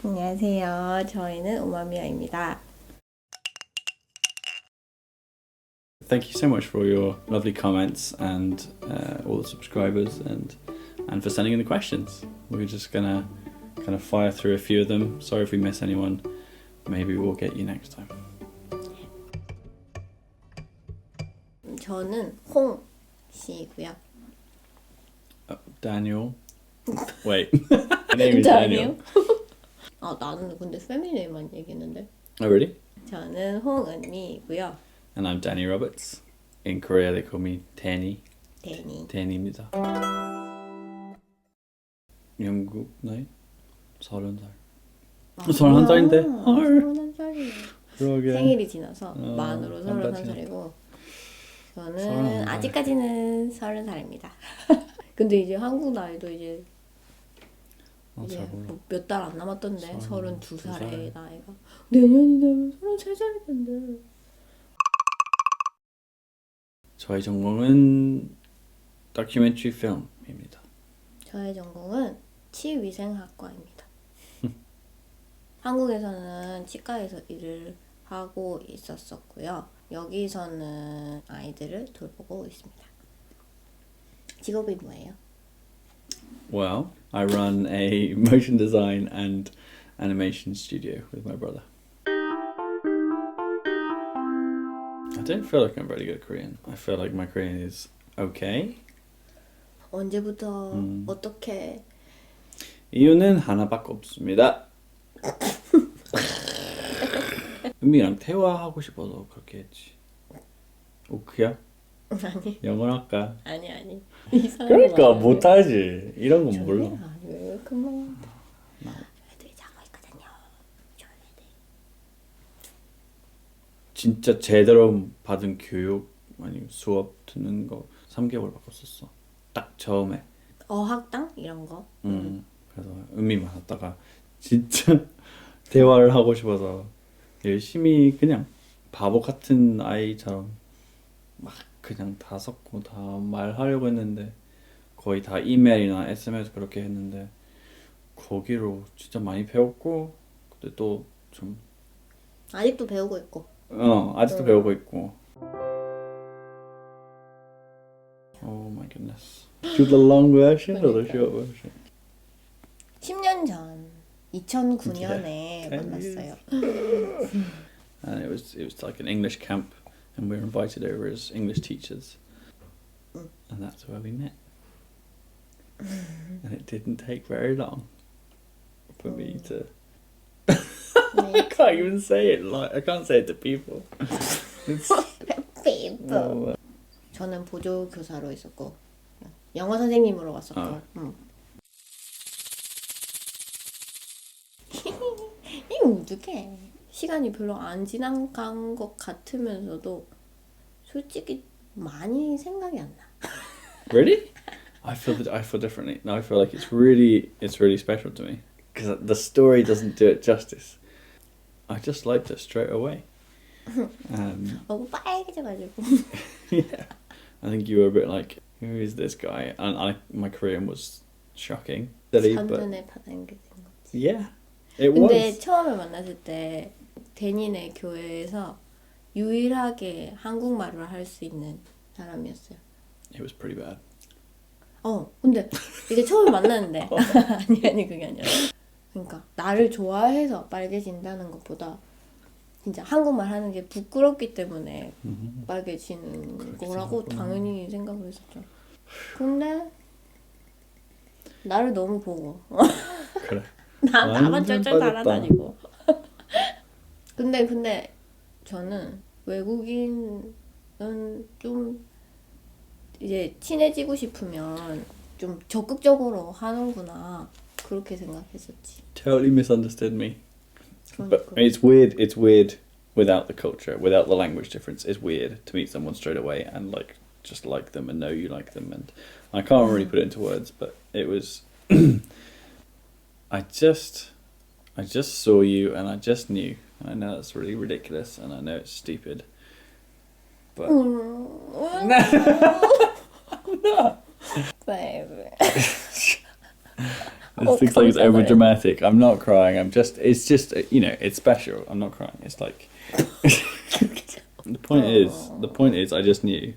안녕하세요. 저희는 오마미야입니다. Thank you so much for all your lovely comments and all the subscribers and for sending in the questions. We're just gonna kind of fire through a few of them. Sorry if we miss anyone. Maybe we'll get you next time. 저는 홍 씨고요. Daniel. Wait. My name is Daniel. 나는 근데 패밀리만 얘기했는데. Oh really? 저는 홍은미고요. And I'm Danny Roberts. In Korea they call me Danny. Danny입니다. 영국 나이? 30살. 31살인데? 헐. 31살이에요. 그러게. 생일이 지나서 만으로 31살이고 저는 31살. 아직까지는 30살입니다. 근데 이제 한국 나이도 이제 몇 달 안 남았던데 32살의 나이가 내년이 되면 33살이 된대. 저의 전공은 다큐멘터리 필름입니다. 저의 전공은 치위생학과입니다. 한국에서는 치과에서 일을 하고 있었었고요. 여기서는 아이들을 돌보고 있습니다. 직업이 뭐예요? Well, I run a motion design and animation studio with my brother. I don't feel like I'm very good at Korean. I feel like my Korean is okay. 언제부터 어떻게 이유는 하나밖에 없습니다. 은미랑 대화하고 싶어서 그렇게 했지. 오크야? 아니 영어로 할까? 아니 그러니까 못하지. 이런 건 몰라. 아니 금방 애들이 자고 있거든요. 좋은 애들. 진짜 제대로 받은 교육 아니 수업 듣는 거 3개월 바꿨었어. 딱 처음에. 어학당 이런 거. 그래서 은미만 하다가 진짜 대화를 하고 싶어서 열심히 그냥 바보 같은 아이처럼 막 그냥 다 섞고 다 말하려고 했는데 거의 다 이메일이나 SMS 그렇게 했는데 거기로 진짜 많이 배웠고 근데 또 좀 아직도 배우고 있고. 아직도 배우고 있고. Oh my goodness. Do the long version or the short version? 10년 전 2009년에 Yeah. 만났어요. And it was like an English camp, and we were invited over as English teachers, and that's where we met. And it didn't take very long for me to. I can't even say it like I can't say it to people. people. 저는 보조 교사로 있었고 영어 선생님으로 왔었고. 이거 어떡해. 시간이 별로 안 지나간 것 같으면서도 솔직히 많이 생각이 안 나. Really? I feel differently. No, I feel like it's really special to me because the story doesn't do it justice. I just liked it straight away. 얼굴 빨개져가지고. Yeah. I think you were a bit like, who is this guy? And my Korean was shocking. 첫눈에 반하게 된 거지. Yeah, it 근데 was. 처음에 만났을 때 데니네 교회에서 유일하게 한국말을 할 수 있는 사람이었어요. It was pretty bad. 근데 이제 처음에 만났는데 아니 그게 아니라 그러니까 나를 좋아해서 빨개진다는 것보다 진짜 한국말 하는 게 부끄럽기 때문에 빨개지는 거라고 당연히 생각을 했었죠. 근데 나를 너무 보고 그래. 나만 쩔쩔 빠졌다. 달아다니고 근데 저는 외국인은 좀 이제 친해지고 싶으면 좀 적극적으로 하는구나 그렇게 생각했었지. Totally misunderstood me. But 그러니까. it's weird. It's weird without the culture, without the language difference. It's weird to meet someone straight away and just like them and know you like them. And I can't really put it into words, but it was. I just saw you and I just knew. I know that's really ridiculous and I know it's stupid. But Baby. It thinks like it's over dramatic. I'm not crying. It's just it's special. I'm not crying. It's like the point is I just knew,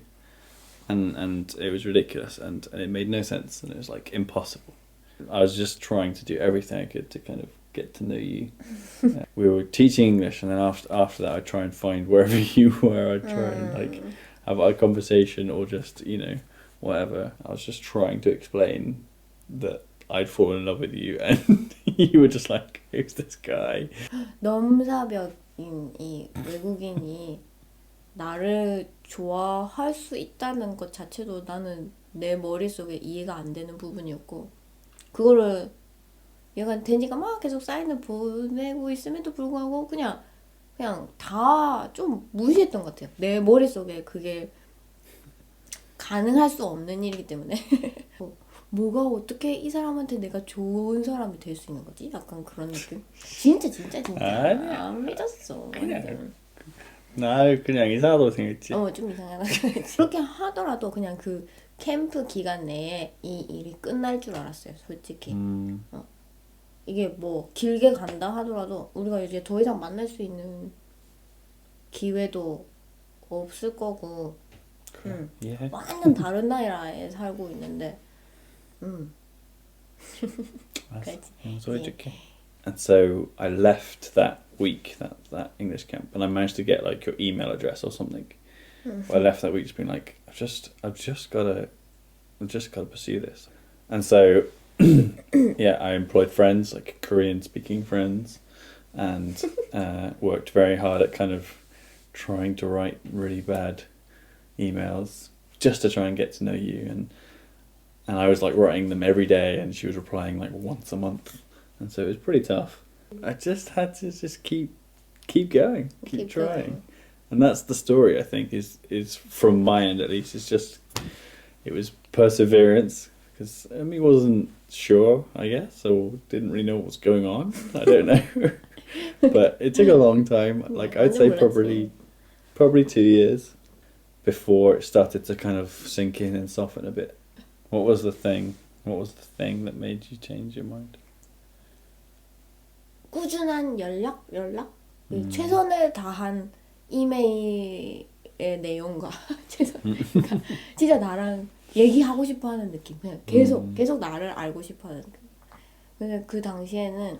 and it was ridiculous, and it made no sense, and it was like impossible. I was just trying to do everything I could to kind of get to know you. We were teaching English, and then after that I'd try and find wherever you were. I'd try and like have a conversation, or just whatever. I was just trying to explain that I'd fallen in love with you, and you were just like, who's this guy? 넘사벽인 이 외국인이 나를 좋아할 수 있다는 것 자체도 나는 내 머릿속에 이해가 안 되는 부분이었고, 그거를 얘가 데니가 막 계속 사인을 보내고 있음에도 불구하고 그냥 다 좀 무시했던 것 같아요. 내 머릿속에 그게 가능할 수 없는 일이기 때문에 뭐가 어떻게 이 사람한테 내가 좋은 사람이 될 수 있는 거지? 약간 그런 느낌? 진짜 아니야. 안 믿었어. 나 그냥 이상하다고 생각했지. 좀 이상하다. 그렇게 하더라도 그냥 그 캠프 기간 내에 이 일이 끝날 줄 알았어요, 솔직히. 이게 뭐 길게 간다 하더라도 우리가 이제 더 이상 만날 수 있는 기회도 없을 거고, 예. 완전 다른 나라에 살고 있는데, 솔직히. And so I left that week, that English camp, and I managed to get like your email address or something. I left that week just being like, I've just gotta pursue this. And so yeah, I employed friends, like Korean speaking friends, and worked very hard at kind of trying to write really bad emails just to try and get to know you, and I was like writing them every day, and she was replying like once a month, and so it was pretty tough. I just had to just keep going, keep trying. And that's the story, I think, is from my end at least. It's just, it was perseverance, because Emmy wasn't sure, I guess, or didn't really know what was going on. I don't know. But it took a long time. Like, I'd say probably 2 years before it started to kind of sink in and soften a bit. What was the thing that made you change your mind? 꾸준한 연락? 최선을 다한 이메일의 내용과 그러니까 진짜 나랑 얘기하고 싶어하는 느낌. 그냥 계속 나를 알고 싶어하는 느낌. 근데 그 당시에는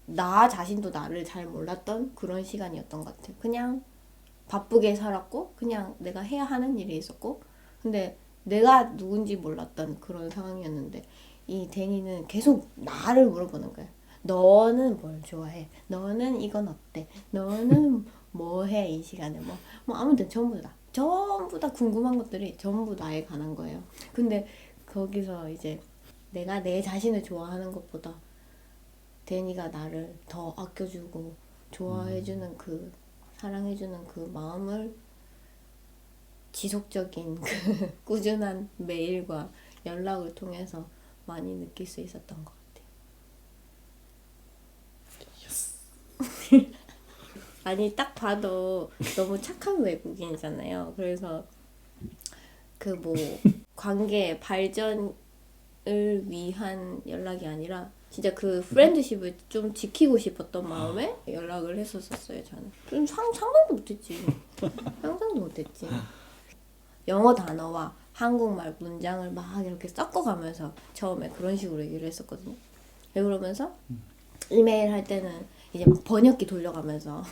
나 자신도 나를 잘 몰랐던 그런 시간이었던 것 같아요. 그냥 바쁘게 살았고, 그냥 내가 해야 하는 일이 있었고, 근데 내가 누군지 몰랐던 그런 상황이었는데, 이 데니는 계속 나를 물어보는 거야. 너는 뭘 좋아해? 너는 이건 어때? 너는 뭐 해? 이 시간에 뭐 아무튼 전부 다 궁금한 것들이 전부 나에 관한 거예요. 근데 거기서 이제 내가 내 자신을 좋아하는 것보다 데니가 나를 더 아껴주고 좋아해주는 그 사랑해주는 그 마음을 지속적인 그 꾸준한 메일과 연락을 통해서 많이 느낄 수 있었던 것 같아요. 아니 딱 봐도 너무 착한 외국인이잖아요. 그래서 그 뭐 관계 발전을 위한 연락이 아니라 진짜 그 프렌드십을 좀 지키고 싶었던 마음에 연락을 했었어요. 저는 좀 상상도 못했지. 상상도 못했지. 영어 단어와 한국말 문장을 막 이렇게 섞어가면서 처음에 그런 식으로 얘기를 했었거든요. 그러면서 이메일 할 때는 이제 막 번역기 돌려가면서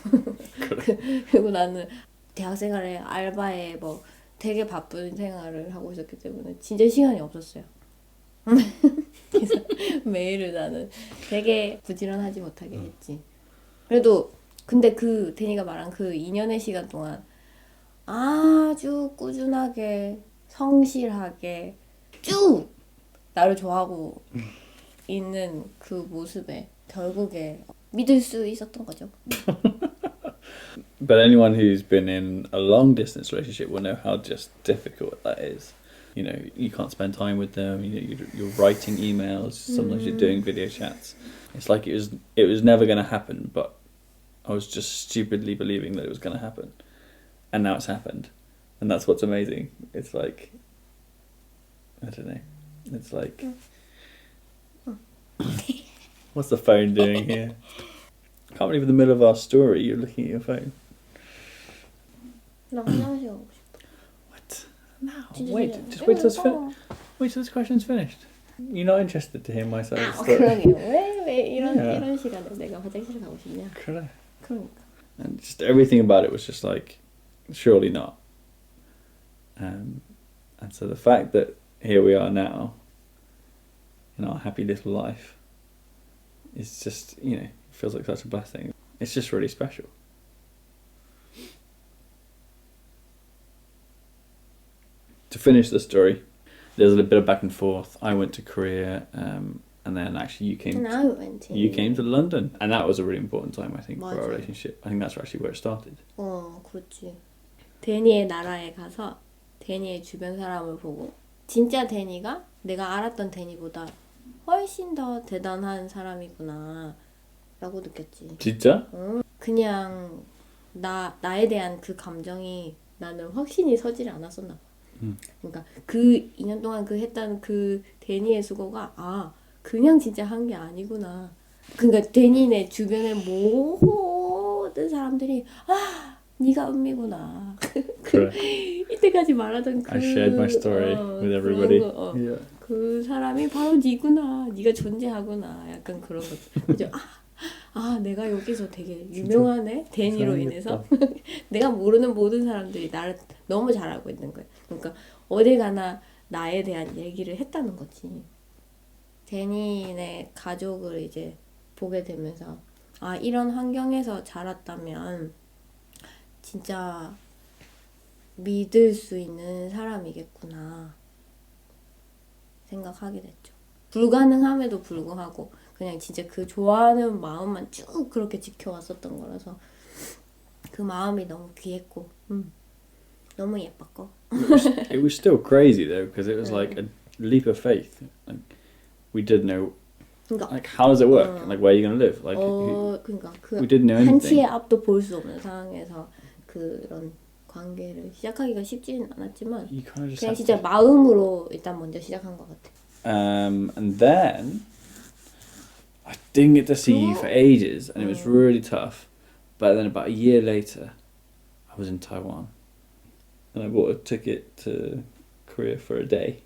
그리고 나는 대학생활에 알바에 뭐 되게 바쁜 생활을 하고 있었기 때문에 진짜 시간이 없었어요. 그래서 메일을 나는 되게 부지런하지 못하게 했지. 그래도 근데 그 데니가 말한 그 2년의 시간 동안 아주 꾸준하게 성실하게 쭉 나를 좋아하고 있는 그 모습에 결국에 믿을 수 있었던 거죠. But anyone who's been in a long distance relationship will know how just difficult that is. You know, you can't spend time with them. You're writing emails. Sometimes you're doing video chats. It's like it was never going to happen, but I was just stupidly believing that it was going to happen, and now it's happened, and that's what's amazing. It's like, I don't know. It's like What's the phone doing here? Can't believe in the middle of our story you're looking at your phone. 나 화장실 가고 싶어. What? No. 진짜 Wait, 진짜. just wait till 이거 wait till this question's finished. You're not interested to hear my side of the story. 그러게요. 왜 이런 Yeah. 이런 시간에 내가 화장실 가고 싶냐? 그래. 그러니까. And just everything about it was just like, surely not. And so the fact that here we are now, in our happy little life, is just, you know, feels like such a blessing. It's just really special. To finish the story, there's a little bit of back and forth. I went to Korea, and then actually you came. And I went to. You came to London, and that was a really important time, I think, for our 맞아. relationship. I think that's actually where it started. 그렇지. 데니의 나라에 가서 데니의 주변 사람을 보고 진짜 데니가 내가 알았던 데니보다 훨씬 더 대단한 사람이구나 라고 느꼈지. 진짜? 그냥 나에 대한 그 감정이 나는 확신이 서질 않았었나 봐. 그러니까 그 2년 동안 그 했던 그 데니의 수고가 그냥 진짜 한 게 아니구나. 그러니까 데니네 주변의 모든 사람들이 네가 은미구나. 그래. 이때까지 말하던 그 I shared my story with everybody. Yeah. 그 사람이 바로 네구나. 네가 존재하구나. 약간 그런 거. 그죠? 내가 여기서 되게 유명하네. 데니로 인해서 내가 모르는 모든 사람들이 나를 너무 잘 알고 있는 거야. 그러니까 어딜 가나 나에 대한 얘기를 했다는 거지. 데니네 가족을 이제 보게 되면서 이런 환경에서 자랐다면 진짜 믿을 수 있는 사람이겠구나 생각하게 됐죠. 불가능함에도 불구하고 그냥 진짜 그 좋아하는 마음만 쭉 그렇게 지켜왔었던 거라서 그 마음이 너무 귀했고 너무 예뻤고. It was still crazy though, because it was like a leap of faith. Like we didn't know, 그러니까 like how does it work? Like where are you going to live? Like 그러니까 we didn't know 한치의 anything. 앞도 볼 수 없는 상황에서 그런 관계를 시작하기가 쉽지는 않았지만 You kind of just 그냥 had 진짜 to. 마음으로 일단 먼저 시작한 것 같아. And then I didn't get to see you for ages, and it was really tough. But then about a year later, I was in Taiwan, and I bought a ticket to Korea for a day.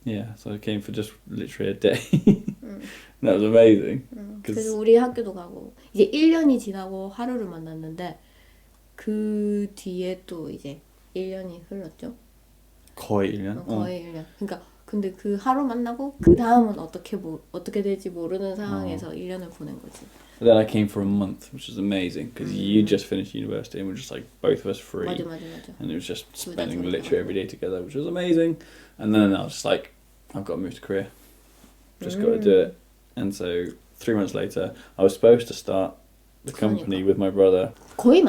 Yeah, so I came for just literally a day. That was amazing. 그래서 우리 학교도 가고 이제 1년이 지나고 하루를 만났는데 그 뒤에 또 이제 1년이 흘렀죠. 거의 1년? 거의 1년. 그러니까 근데 그 하루 만나고 그 다음은 어떻게 될지 모르는 상황에서 1년을 보낸 거지. Then I came for a month, which was amazing because you just finished university and we're just like both of us free. 맞아. And it was just So spending that's literally every day together, which was amazing. And then I was just like, I've got to move to Korea. Just got to do it. And so 3 months later, I was supposed to start the company with my brother. 거의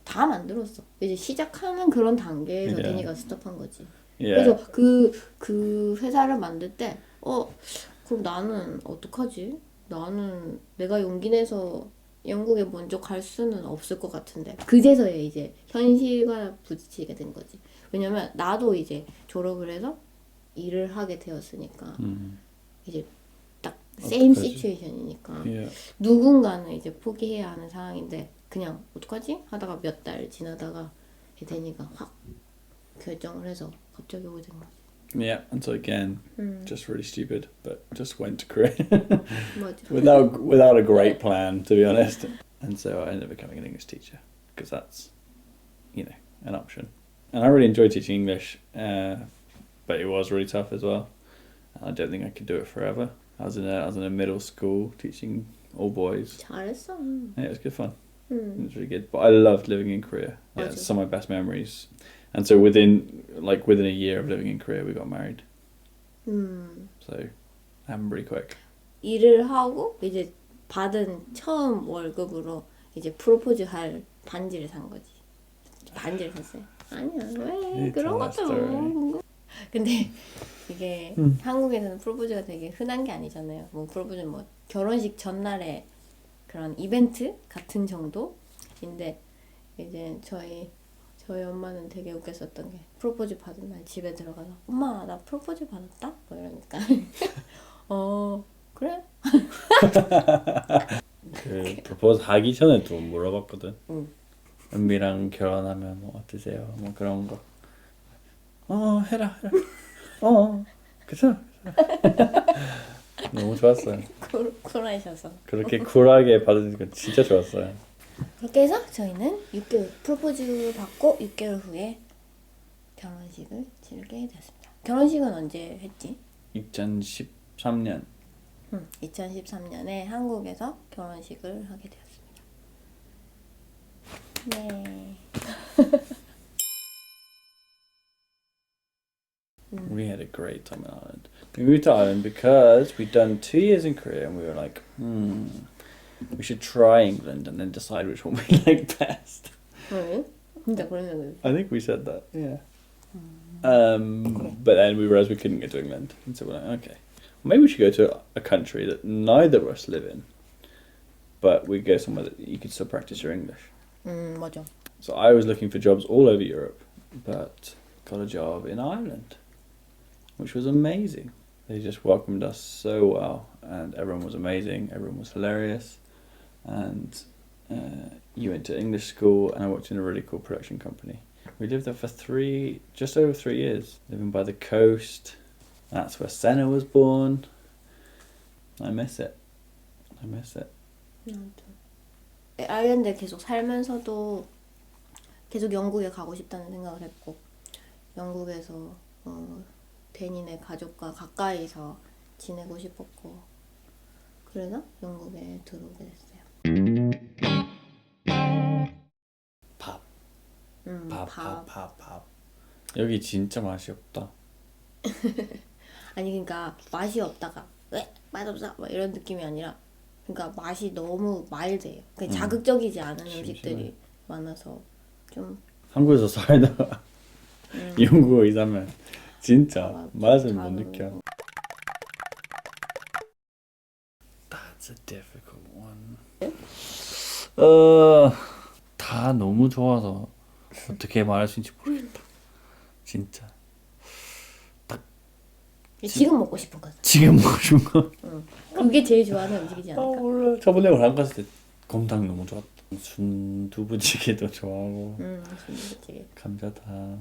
다 만들었어. 이제 시작하는 그런 단계에서 Yeah. 데니가 스톱한 거지. Yeah. 그래서 그 회사를 만들 때 그럼 나는 어떡하지? 나는 내가 용기 내서 영국에 먼저 갈 수는 없을 것 같은데 그제서야 이제 현실과 부딪히게 된 거지. 왜냐면 나도 이제 졸업을 해서 일을 하게 되었으니까 이제 딱 same 어떡하지? situation이니까 Yeah. 누군가는 이제 포기해야 하는 상황인데 그냥 어떡하지? 하다가 몇 달 지나다가 데니가 확 결정을 해서 갑자기 오게 된 거지. Yeah. And so again, just really stupid, but just went to Korea 맞아. without a great plan, to be honest. And so I ended up becoming an English teacher because that's, you know, an option. And I really enjoyed teaching English, but it was really tough as well. I don't think I could do it forever. I was in a middle school teaching all boys. 잘했어. Yeah, it was good fun. It was really good. But I loved living in Korea. Yeah, it's some of my best memories. And so within a year of living in Korea, we got married. So happened pretty quick. 일을 하고 이제 받은 처음 월급으로 이제 프로포즈 할 반지를 산 거지. 반지를 샀어요. 아니야 왜 그런 것도. 근데 이게 한국에서는 프로포즈가 되게 흔한 게 아니잖아요. 뭐 프로포즈는 뭐 결혼식 전날에 그런 이벤트 같은 정도인데 이제 저희 엄마는 되게 웃겼었던 게 프로포즈 받은 날 집에 들어가서 엄마 나 프로포즈 받았다? 뭐 이러니까 그래? 그 프로포즈 하기 전에도 물어봤거든. 응. 은미랑 결혼하면 뭐 어떠세요? 뭐 그런 거. 해라. 그쵸? 너무 좋았어요. 쿨하셔서. 그렇게 쿨하게 받으니까 진짜 좋았어요. 그렇게 해서 저희는 6개월 프로포즈 받고 6개월 후에 결혼식을 치르게 되었습니다. 결혼식은 언제 했지? 2013년 2013년에 한국에서 결혼식을 하게 되었습니다. 네. we had a great time in Ireland. We moved to Ireland because we'd done 2 years in Korea and we were like, we should try England and then decide which one we like best. 왜? 진짜 그러면 I think we said that, yeah. But then we realized we couldn't get to England. And so we're like, okay, maybe we should go to a country that neither of us live in, but we go somewhere that you could still practice your English. 맞아. So I was looking for jobs all over Europe, but got a job in Ireland, which was amazing. They just welcomed us so well, and everyone was amazing. Everyone was hilarious, and you went to English school, and I worked in a really cool production company. We lived there for just over 3 years, living by the coast. That's where Senna was born. I miss it. 아일랜드에 계속 살면서도 계속 영국에 가고 싶다는 생각을 했고, 영국에서 데니네 가족과 가까이서 지내고 싶었고, 그래서 영국에 들어오게 됐어요. 밥. 밥. 여기 진짜 맛이 없다. 아니 그러니까 맛이 없다가 왜 맛없어 막 이런 느낌이 아니라, 그러니까 맛이 너무 마일드해요. 그러니까 자극적이지 않은 음식들이 많아서 좀 한국에서 살다가 영국에 이사면 진짜 맛을 못 느껴. That's a difficult one. 다 너무 좋아서 어떻게 말할 수 있는지 모르겠다. 진짜. 지금 먹고 싶은 거. 지금 먹고 싶은 거? 그게 제일 좋아하는 음식이지 않을까? 몰라. 저번에 우리 갔을 때 곰탕 너무 좋았다. 순두부찌개도 좋아하고. 순두부찌개. 감자탕.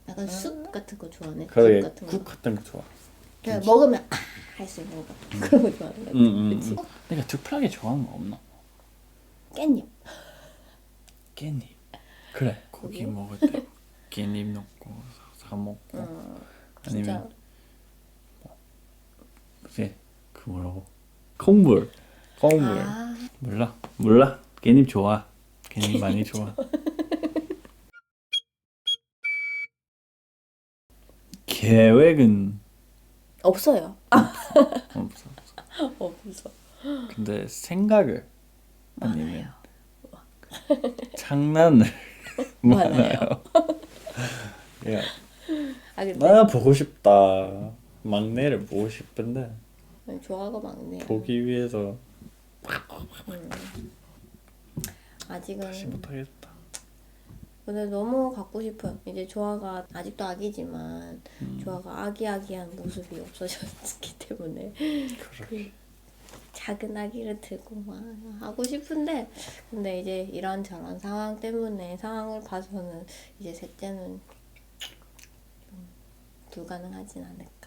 약간 쑥 같은 거 좋아하네. 그러게. 쑥 같은 거. 국 같은 거 좋아. 그냥 먹으면 할 수 있는 거. 그런 거 좋아하는 거 같아. 그치? 내가 특별하게 좋아하는 거 없나? 깻잎. 깻잎. 그래. 고기 먹을 때 깻잎 넣고 사 먹고. 진짜. 아니면 그게 그 뭐라고? 콩물. 몰라. 깻잎 좋아. 깻잎 많이 좋아. 계획은 없어요. 없어. 없어. 근데 생각을 아니면 장난을 많아요. 야, 근데 나 보고 싶다. 막내를 보고 싶은데 조아가 막내야. 보기 위해서 아직은. 다시 못하겠다. 근데 너무 갖고 싶어요. 이제 조아가 아직도 아기지만 조아가 아기아기한 모습이 없어졌기 때문에 그 작은 아기를 들고 막 하고 싶은데, 근데 이제 이런저런 상황 때문에 상황을 봐서는 이제 셋째는 불가능하진 않을까.